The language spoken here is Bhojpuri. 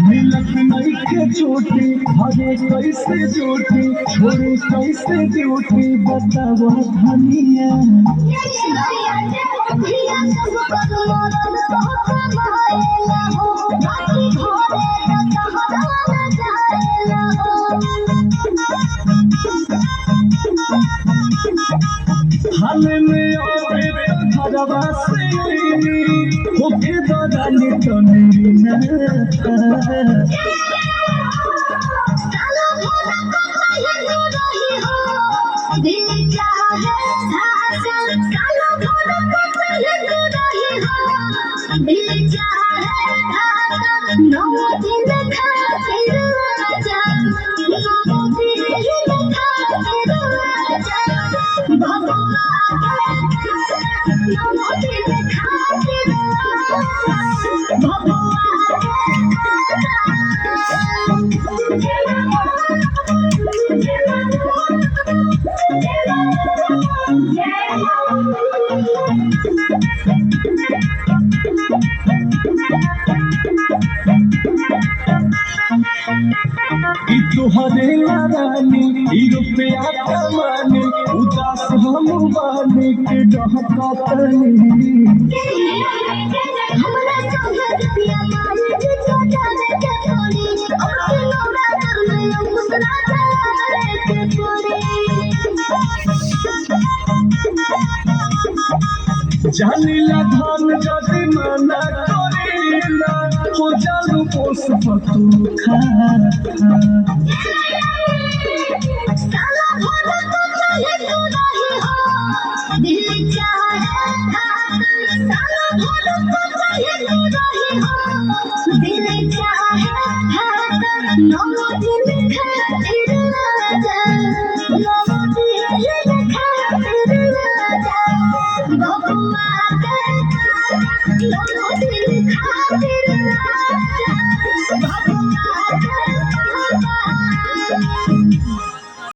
मिलत नइखे छूटी हरे कैसे झूठी छोड़ी कैसे ड्यूटी बताव धनिया हाल में आवे घरवा से होके दरानी तो मेरी ना तुहरे रानी रुपया कमानी उदास हम बानी के डहकतनी जानिला धन जदि मना करेला हो जाऊ पोस पतू खा दिल